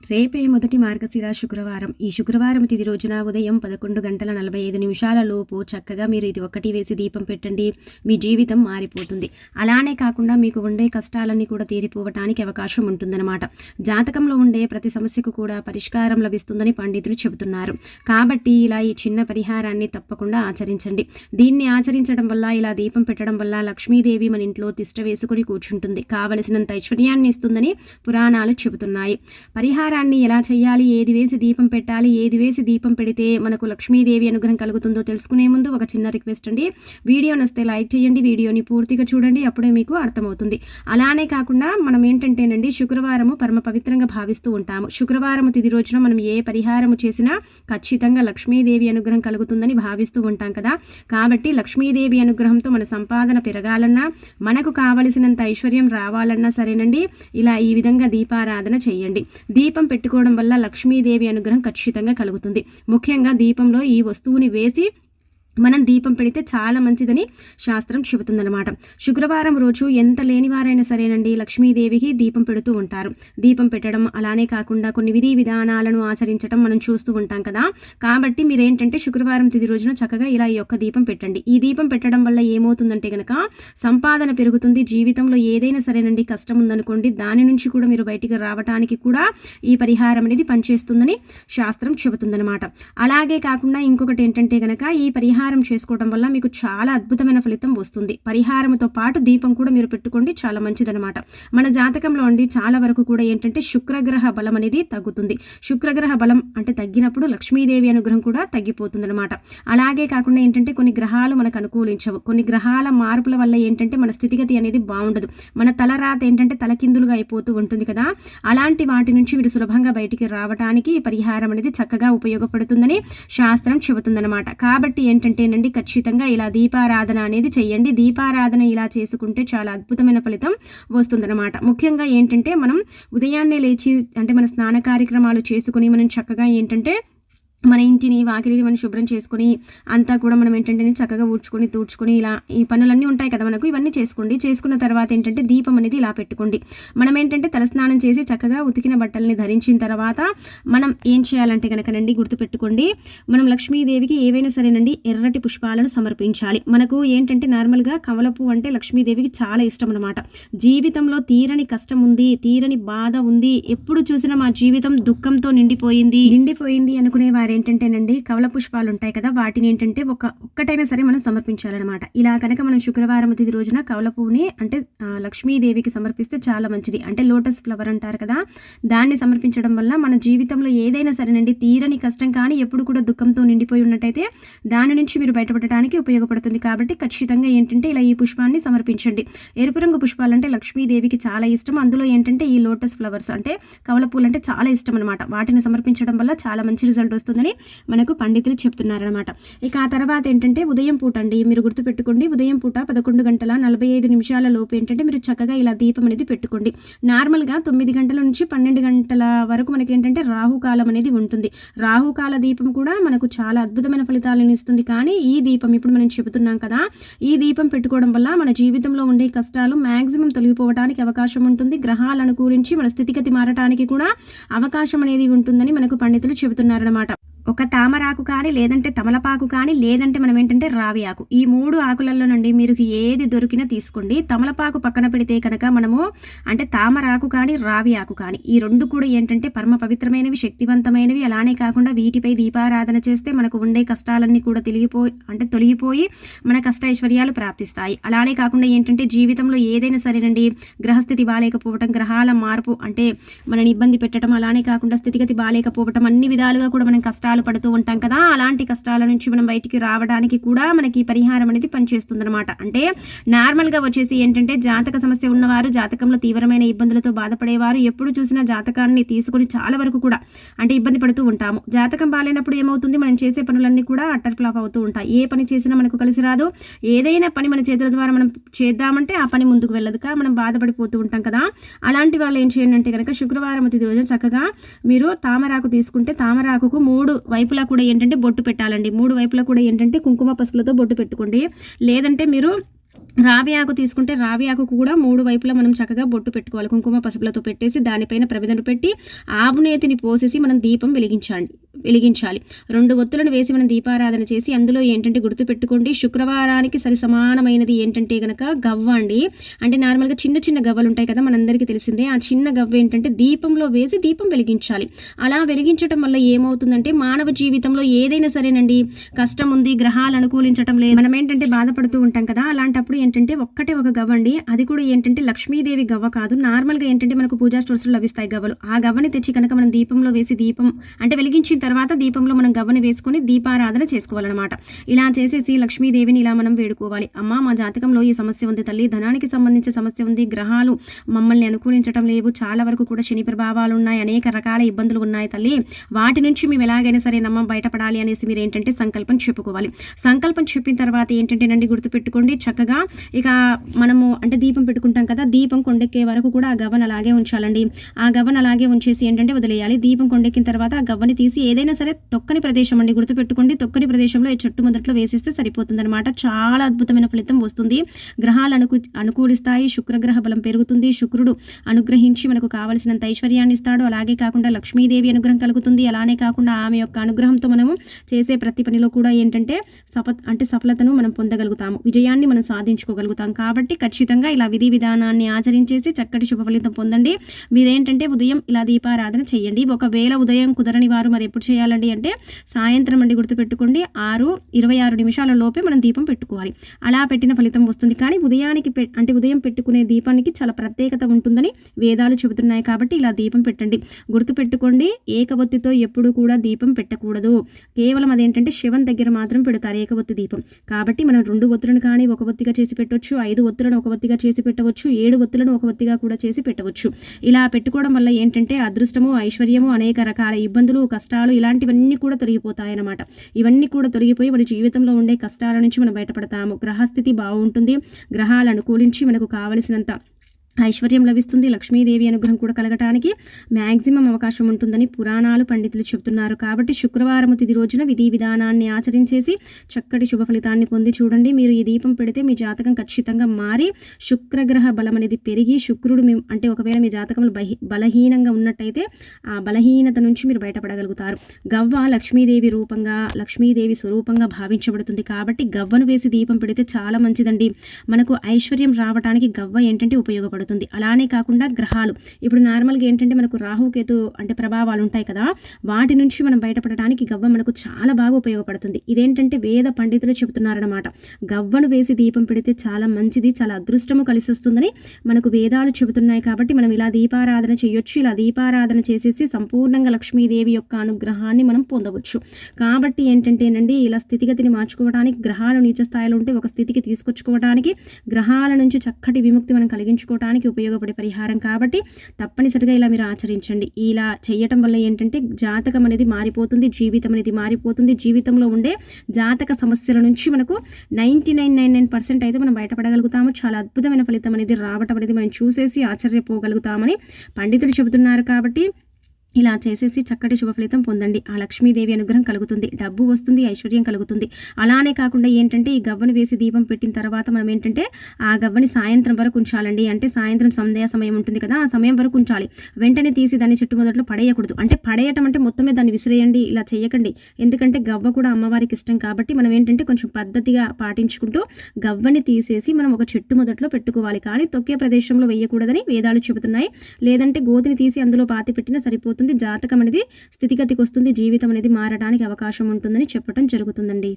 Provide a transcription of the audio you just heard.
రేపే మొదటి మార్గశిర శుక్రవారం. ఈ శుక్రవారం తిథి రోజున ఉదయం 11:45 లోపు చక్కగా మీరు ఇది ఒక్కటి వేసి దీపం పెట్టండి. మీ జీవితం మారిపోతుంది. అలానే కాకుండా మీకు ఉండే కష్టాలన్నీ కూడా తీరిపోవటానికి అవకాశం ఉంటుందన్నమాట. జాతకంలో ఉండే ప్రతి సమస్యకు కూడా పరిష్కారం లభిస్తుందని పండితులు చెబుతున్నారు. కాబట్టి ఇలా ఈ చిన్న పరిహారాన్ని తప్పకుండా ఆచరించండి. దీన్ని ఆచరించడం వల్ల, ఇలా దీపం పెట్టడం వల్ల లక్ష్మీదేవి మన ఇంట్లో తిష్ట వేసుకుని కూర్చుంటుంది. కావలసినంత ఐశ్వర్యాన్ని ఇస్తుందని పురాణాలు చెబుతున్నాయి. పరిహారాన్ని ఎలా చేయాలి, ఏది వేసి దీపం పెట్టాలి, ఏది వేసి దీపం పెడితే మనకు లక్ష్మీదేవి అనుగ్రహం కలుగుతుందో తెలుసుకునే ముందు ఒక చిన్న రిక్వెస్ట్ అండి. వీడియో నచ్చితే లైక్ చేయండి, వీడియోని పూర్తిగా చూడండి, అప్పుడే మీకు అర్థమవుతుంది. అలానే కాకుండా మనం ఏంటంటేనండి, శుక్రవారము పరమ పవిత్రంగా భావిస్తూ ఉంటాము. శుక్రవారం తిథి రోజున మనం ఏ పరిహారము చేసినా ఖచ్చితంగా లక్ష్మీదేవి అనుగ్రహం కలుగుతుందని భావిస్తూ ఉంటాం కదా. కాబట్టి లక్ష్మీదేవి అనుగ్రహంతో మన సంపాదన పెరగాలన్నా, మనకు కావలసినంత ఐశ్వర్యం రావాలన్నా సరేనండి, ఇలా ఈ విధంగా దీపారాధన చేయండి. దీపం పెట్టుకోవడం వల్ల లక్ష్మీదేవి అనుగ్రహం ఖచ్చితంగా కలుగుతుంది. ముఖ్యంగా దీపంలో ఈ వస్తువుని వేసి మనం దీపం పెడితే చాలా మంచిదని శాస్త్రం చెబుతుందన్నమాట. శుక్రవారం రోజు ఎంత లేనివారైనా సరేనండి, లక్ష్మీదేవికి దీపం పెడుతూ ఉంటారు. దీపం పెట్టడం, అలానే కాకుండా కొన్ని విధి విధానాలను ఆచరించడం మనం చూస్తూ ఉంటాం కదా. కాబట్టి మీరేంటంటే శుక్రవారం తిథి రోజున చక్కగా ఇలా ఈ యొక్క దీపం పెట్టండి. ఈ దీపం పెట్టడం వల్ల ఏమవుతుందంటే కనుక సంపాదన పెరుగుతుంది. జీవితంలో ఏదైనా సరేనండి, కష్టం ఉందనుకోండి, దాని నుంచి కూడా మీరు బయటికి రావడానికి కూడా ఈ పరిహారం అనేది పనిచేస్తుందని శాస్త్రం చెబుతుందన్నమాట. అలాగే కాకుండా ఇంకొకటి ఏంటంటే కనుక, ఈ పరిహారం చేసుకోవడం వల్ల మీకు చాలా అద్భుతమైన ఫలితం వస్తుంది. పరిహారంతో పాటు దీపం కూడా మీరు పెట్టుకోండి, చాలా మంచిదన్నమాట. మన జాతకంలో అండి చాలా వరకు కూడా ఏంటంటే శుక్రగ్రహ బలం అనేది తగ్గుతుంది. శుక్రగ్రహ బలం అంటే తగ్గినప్పుడు లక్ష్మీదేవి అనుగ్రహం కూడా తగ్గిపోతుందన్నమాట. అలాగే కాకుండా ఏంటంటే కొన్ని గ్రహాలు మనకు అనుకూలించవు. కొన్ని గ్రహాల మార్పుల వల్ల ఏంటంటే మన స్థితిగతి అనేది బాగుండదు. మన తలరాత ఏంటంటే తలకిందులుగా అయిపోతూ ఉంటుంది కదా. అలాంటి వాటి నుంచి మీరు సులభంగా బయటికి రావడానికి ఈ పరిహారం అనేది చక్కగా ఉపయోగపడుతుందని శాస్త్రం చెబుతుందన్నమాట. కాబట్టి ఏంటంటే నండి, ఖచ్చితంగా ఇలా దీపారాధన అనేది చేయండి. దీపారాధన ఇలా చేసుకుంటే చాలా అద్భుతమైన ఫలితం వస్తుందన్నమాట. ముఖ్యంగా ఏంటంటే మనం ఉదయాన్నే లేచి అంటే మన స్నాన కార్యక్రమాలు చేసుకుని మనం చక్కగా ఏంటంటే మన ఇంటిని వాకిలిని మనం శుభ్రం చేసుకొని అంతా కూడా మనం ఏంటంటే చక్కగా ఊడ్చుకొని తూడ్చుకొని ఇలా ఈ పనులన్నీ ఉంటాయి కదా మనకు, ఇవన్నీ చేసుకోండి. చేసుకున్న తర్వాత ఏంటంటే దీపం అనేది ఇలా పెట్టుకోండి. మనం ఏంటంటే తలస్నానం చేసి చక్కగా ఉతికిన బట్టల్ని ధరించిన తర్వాత మనం ఏం చేయాలంటే కనుకనండి, గుర్తుపెట్టుకోండి, మనం లక్ష్మీదేవికి ఏవైనా సరేనండి ఎర్రటి పుష్పాలను సమర్పించాలి. మనకు ఏంటంటే నార్మల్గా కమలపు అంటే లక్ష్మీదేవికి చాలా ఇష్టం అనమాట. జీవితంలో తీరని కష్టం ఉంది, తీరని బాధ ఉంది, ఎప్పుడు చూసినా మా జీవితం దుఃఖంతో నిండిపోయింది అనుకునే వారు ఏంటంటేనండి, కమల పుష్పాలు ఉంటాయి కదా, వాటిని ఏంటంటే ఒక్కటైనా సరే మనం సమర్పించాలన్నమాట. ఇలా కనుక మనం శుక్రవారం తిథి రోజున కమల పువ్వుని అంటే లక్ష్మీదేవికి సమర్పిస్తే చాలా మంచిది. అంటే లోటస్ ఫ్లవర్ అంటారు కదా, దాన్ని సమర్పించడం వల్ల మన జీవితంలో ఏదైనా సరేనండి తీరని కష్టం కానీ ఎప్పుడు కూడా దుఃఖంతో నిండిపోయి ఉన్నట్టయితే దాని నుంచి మీరు బయటపడటానికి ఉపయోగపడుతుంది. కాబట్టి ఖచ్చితంగా ఏంటంటే ఇలా ఈ పుష్పాన్ని సమర్పించండి. ఎరుపు రంగు పుష్పాలంటే లక్ష్మీదేవికి చాలా ఇష్టం. అందులో ఏంటంటే ఈ లోటస్ ఫ్లవర్స్ అంటే కమల పూలు అంటే చాలా ఇష్టం అనమాట. వాటిని సమర్పించడం వల్ల చాలా మంచి రిజల్ట్ వస్తుందని మనకు పండితులు చెప్తున్నారనమాట. ఇక ఆ తర్వాత ఏంటంటే ఉదయం పూట అండి, మీరు గుర్తుపెట్టుకోండి, ఉదయం పూట 11:45 లోపు ఏంటంటే మీరు చక్కగా ఇలా దీపం అనేది పెట్టుకోండి. నార్మల్గా 9 గంటల నుంచి 12 గంటల వరకు మనకి ఏంటంటే రాహుకాలం అనేది ఉంటుంది. రాహుకాల దీపం కూడా మనకు చాలా అద్భుతమైన ఫలితాలను ఇస్తుంది. కానీ ఈ దీపం ఇప్పుడు మనం చెబుతున్నాం కదా, ఈ దీపం పెట్టుకోవడం వల్ల మన జీవితంలో ఉండే కష్టాలు మ్యాక్సిమం తొలగిపోవడానికి అవకాశం ఉంటుంది. గ్రహాలను అనుకూలించి మన స్థితిగతి మారటానికి కూడా అవకాశం అనేది ఉంటుందని మనకు పండితులు చెబుతున్నారనమాట. ఒక తామరాకు కానీ, లేదంటే తమలపాకు కానీ, లేదంటే మనం ఏంటంటే రావి ఆకు, ఈ 3 ఆకులలో నుండి మీరు ఏది దొరికినా తీసుకోండి. తమలపాకు పక్కన పెడితే కనుక మనము అంటే తామరాకు కానీ, రావి ఆకు కానీ, ఈ 2 కూడా ఏంటంటే పరమ పవిత్రమైనవి, శక్తివంతమైనవి. అలానే కాకుండా వీటిపై దీపారాధన చేస్తే మనకు ఉండే కష్టాలన్నీ కూడా తొలగిపోయి మన కష్ట ఐశ్వర్యాలు ప్రాప్తిస్తాయి. అలానే కాకుండా ఏంటంటే జీవితంలో ఏదైనా సరేనండి, గ్రహస్థితి బాలేకపోవటం, గ్రహాల మార్పు అంటే మనని ఇబ్బంది పెట్టడం, అలానే కాకుండా స్థితిగతి బాలేకపోవటం, అన్ని విధాలుగా కూడా మనం కష్టాలు పడుతూ ఉంటాం కదా. అలాంటి కష్టాల నుంచి మనం బయటికి రావడానికి కూడా మనకి పరిహారం అనేది పనిచేస్తుంది అనమాట. అంటే నార్మల్గా వచ్చేసి ఏంటంటే జాతక సమస్య ఉన్నవారు, జాతకంలో తీవ్రమైన ఇబ్బందులతో బాధపడేవారు ఎప్పుడు చూసినా జాతకాన్ని తీసుకుని చాలా వరకు కూడా అంటే ఇబ్బంది పడుతూ ఉంటాము. జాతకం బాలేనప్పుడు ఏమవుతుంది, మనం చేసే పనులన్నీ కూడా అట్టర్ ఫ్లాప్ అవుతూ ఉంటాయి. ఏ పని చేసినా మనకు కలిసి రాదు. ఏదైనా పని మన చేతుల ద్వారా మనం చేద్దామంటే ఆ పని ముందుకు వెళ్ళదుక మనం బాధపడిపోతూ ఉంటాం కదా. అలాంటి వాళ్ళు ఏం చేయండి అంటే కనుక శుక్రవారం తిథి రోజు చక్కగా మీరు తామరాకు తీసుకుంటే తామరాకుకు 3 వైపులా కూడా ఏంటంటే బొట్టు పెట్టాలండి. 3 వైపులా కూడా ఏంటంటే కుంకుమ పసుపులతో బొట్టు పెట్టుకోండి. లేదంటే మీరు రావి ఆకు తీసుకుంటే రావి ఆకు కూడా 3 వైపులా మనం చక్కగా బొట్టు పెట్టుకోవాలి. కుంకుమ పసుపులతో పెట్టేసి దానిపైన ప్రమిదను పెట్టి ఆవు నేతిని పోసేసి మనం దీపం వెలిగించాలి. 2 ఒత్తులను వేసి మనం దీపారాధన చేసి అందులో ఏంటంటే గుర్తుపెట్టుకోండి, శుక్రవారానికి సరి సమానమైనది ఏంటంటే గనక గవ్వ అండి. అంటే నార్మల్గా చిన్న చిన్న గవ్వలు ఉంటాయి కదా, మనందరికీ తెలిసిందే. ఆ చిన్న గవ్వ ఏంటంటే దీపంలో వేసి దీపం వెలిగించాలి. అలా వెలిగించడం వల్ల ఏమవుతుందంటే మానవ జీవితంలో ఏదైనా సరేనండి, కష్టం ఉంది, గ్రహాలు అనుకూలించడం లేదు, మనం ఏంటంటే బాధపడుతూ ఉంటాం కదా, అలాంటప్పుడు ఏంటంటే ఒక్కటే ఒక గవ్వ అండి. అది కూడా ఏంటంటే లక్ష్మీదేవి గవ్వ కాదు, నార్మల్గా ఏంటంటే మనకు పూజా స్టోర్స్లో లభిస్తాయి గవ్వలు. ఆ గవ్వని తెచ్చి కనుక మనం దీపంలో వేసి దీపం అంటే వెలిగించిన తర్వాత దీపంలో మనం గవ్వని వేసుకొని దీపారాధన చేసుకోవాలన్నమాట. ఇలా చేసేసి లక్ష్మీదేవిని ఇలా మనం వేడుకోవాలి. అమ్మ, మా జాతకంలో ఈ సమస్య ఉంది తల్లి, ధనానికి సంబంధించిన సమస్య ఉంది, గ్రహాలు మమ్మల్ని అనుకూలించడం లేవు, చాలా వరకు కూడా శని ప్రభావాలు ఉన్నాయి, అనేక రకాల ఇబ్బందులు ఉన్నాయి తల్లి, వాటి నుంచి మేము ఎలాగైనా సరే బయటపడాలి అనేసి మీరు ఏంటంటే సంకల్పం చెప్పుకోవాలి. సంకల్పం చెప్పిన తర్వాత ఏంటంటేనండి, గుర్తుపెట్టుకోండి, చక్కగా ఇక మనము అంటే దీపం పెట్టుకుంటాం కదా, దీపం కొండెక్కే వరకు కూడా ఆ గవ్వను అలాగే ఉంచాలండి. ఆ గవ్వను అలాగే ఉంచేసి ఏంటంటే వదిలేయాలి. దీపం కొండెక్కిన తర్వాత ఆ గవ్వని తీసి ఏదైనా సరే తొక్కని ప్రదేశం అండి, గుర్తుపెట్టుకోండి, తొక్కని ప్రదేశంలో ఈ చెట్టు మొదట్లో వేసేస్తే సరిపోతుందన్నమాట. చాలా అద్భుతమైన ఫలితం వస్తుంది. గ్రహాలు అనుకూలిస్తాయి, శుక్రగ్రహ బలం పెరుగుతుంది, శుక్రుడు అనుగ్రహించి మనకు కావలసినంత ఐశ్వర్యాన్ని ఇస్తాడు. అలాగే కాకుండా లక్ష్మీదేవి అనుగ్రహం కలుగుతుంది. అలానే కాకుండా ఆమె యొక్క అనుగ్రహంతో మనము చేసే ప్రతి పనిలో కూడా ఏంటంటే సఫలతను మనం పొందగలుగుతాము, విజయాన్ని మనం సాధించుకోగలుగుతాం. కాబట్టి ఖచ్చితంగా ఇలా విధి విధానాన్ని ఆచరించేసి చక్కటి శుభ ఫలితం పొందండి. మీరేంటంటే ఉదయం ఇలా దీపారాధన చేయండి. ఒకవేళ ఉదయం కుదరని వారు మరి ఎప్పుడు చేయాలండి అంటే సాయంత్రం అండి, గుర్తుపెట్టుకోండి, 6:26 లోపే మనం దీపం పెట్టుకోవాలి. అలా పెట్టిన ఫలితం వస్తుంది. కానీ ఉదయానికి అంటే ఉదయం పెట్టుకునే దీపానికి చాలా ప్రత్యేకత ఉంటుందని వేదాలు చెబుతున్నాయి. కాబట్టి ఇలా దీపం పెట్టండి. గుర్తుపెట్టుకోండి, ఏకవత్తితో ఎప్పుడు కూడా దీపం పెట్టకూడదు. కేవలం అదేంటంటే శివం దగ్గర మాత్రం పెడతారు ఏకవత్తి దీపం. కాబట్టి మనం 2 ఒత్తులను కానీ ఒక ఒత్తిగా చేసి పెట్టవచ్చు, 5 ఒత్తులను ఒక ఒత్తిగా చేసి పెట్టవచ్చు, 7 ఒత్తులను ఒక ఒత్తిగా కూడా చేసి పెట్టవచ్చు. ఇలా పెట్టుకోవడం వల్ల ఏంటంటే అదృష్టము, ఐశ్వర్యము, అనేక రకాల ఇబ్బందులు, కష్టాలు ఇలాంటివన్నీ కూడా తొలగిపోతాయన్నమాట. ఇవన్నీ కూడా తొలగిపోయి మన జీవితంలో ఉండే కష్టాల నుంచి మనం బయటపడతాము. గ్రహస్థితి బాగుంటుంది, గ్రహాలు అనుకూలించి మనకు కావలసినంత ఐశ్వర్యం లభిస్తుంది, లక్ష్మీదేవి అనుగ్రహం కూడా కలగటానికి మ్యాక్సిమం అవకాశం ఉంటుందని పురాణాలు పండితులు చెబుతున్నారు. కాబట్టి శుక్రవారం తిథి రోజున విధి విధానాన్ని ఆచరించేసి చక్కటి శుభ ఫలితాన్ని పొంది చూడండి. మీరు ఈ దీపం పెడితే మీ జాతకం ఖచ్చితంగా మారి శుక్రగ్రహ బలం అనేది పెరిగి శుక్రుడు అంటే ఒకవేళ మీ జాతకంలో బలహీనంగా ఉన్నట్టయితే ఆ బలహీనత నుంచి మీరు బయటపడగలుగుతారు. గవ్వ లక్ష్మీదేవి రూపంగా, లక్ష్మీదేవి స్వరూపంగా భావించబడుతుంది. కాబట్టి గవ్వను వేసి దీపం పెడితే చాలా మంచిదండి. మనకు ఐశ్వర్యం రావడానికి గవ్వ ఏంటంటే ఉపయోగపడుతుంది. అలానే కాకుండా గ్రహాలు ఇప్పుడు నార్మల్గా ఏంటంటే మనకు రాహుకేతు అంటే ప్రభావాలు ఉంటాయి కదా, వాటి నుంచి మనం బయటపడడానికి గవ్వ మనకు చాలా బాగా ఉపయోగపడుతుంది. ఇదేంటంటే వేద పండితులు చెబుతున్నారన్నమాట. గవ్వను వేసి దీపం పెడితే చాలా మంచిది, చాలా అదృష్టము కలిసి వస్తుందని మనకు వేదాలు చెబుతున్నాయి. కాబట్టి మనం ఇలా దీపారాధన చేయొచ్చు. ఇలా దీపారాధన చేసేసి సంపూర్ణంగా లక్ష్మీదేవి యొక్క అనుగ్రహాన్ని మనం పొందవచ్చు. కాబట్టి ఏంటంటేనండి, ఇలా స్థితిగతిని మార్చుకోవడానికి, గ్రహాలు నీచ స్థాయిలో ఉంటే ఒక స్థితికి తీసుకొచ్చుకోవడానికి, గ్రహాల నుంచి చక్కటి విముక్తి మనం కలిగించుకోవడానికి ఉపయోగపడే పరిహారం. కాబట్టి తప్పనిసరిగా ఇలా మీరు ఆచరించండి. ఇలా చేయటం వల్ల ఏంటంటే జాతకం అనేది మారిపోతుంది, జీవితం అనేది మారిపోతుంది. జీవితంలో ఉండే జాతక సమస్యల నుంచి మనకు 99.99% అయితే మనం బయటపడగలుగుతాము. చాలా అద్భుతమైన ఫలితం అనేది రావటం అనేది మనం చూసేసి ఆశ్చర్యపోగలుగుతామని పండితులు చెబుతున్నారు. కాబట్టి ఇలా చేసేసి చక్కటి శుభ ఫలితం పొందండి. ఆ లక్ష్మీదేవి అనుగ్రహం కలుగుతుంది, డబ్బు వస్తుంది, ఐశ్వర్యం కలుగుతుంది. అలానే కాకుండా ఏంటంటే ఈ గవ్వను వేసి దీపం పెట్టిన తర్వాత మనం ఏంటంటే ఆ గవ్వని సాయంత్రం వరకు ఉంచాలండి. అంటే సాయంత్రం సంధ్యా సమయం ఉంటుంది కదా, ఆ సమయం వరకు ఉంచాలి. వెంటనే తీసి దాన్ని చెట్టు మొదట్లో పడేయకూడదు. అంటే పడేయటం అంటే మొత్తమే దాన్ని విసిరేయండి, ఇలా చేయకండి. ఎందుకంటే గవ్వ కూడా అమ్మవారికి ఇష్టం. కాబట్టి మనం ఏంటంటే కొంచెం పద్ధతిగా పాటించుకుంటూ గవ్వని తీసేసి మనం ఒక చెట్టు మొదట్లో పెట్టుకోవాలి. కానీ తొక్కే ప్రదేశంలో వేయకూడదని వేదాలు చెబుతున్నాయి. లేదంటే గోతిని తీసి అందులో పాతి పెట్టినా సరిపోతుంది. జాతకం అనేది స్థితిగతికి వస్తుంది, జీవితం అనేది మారడానికి అవకాశం ఉంటుందని చెప్పడం జరుగుతుందండి.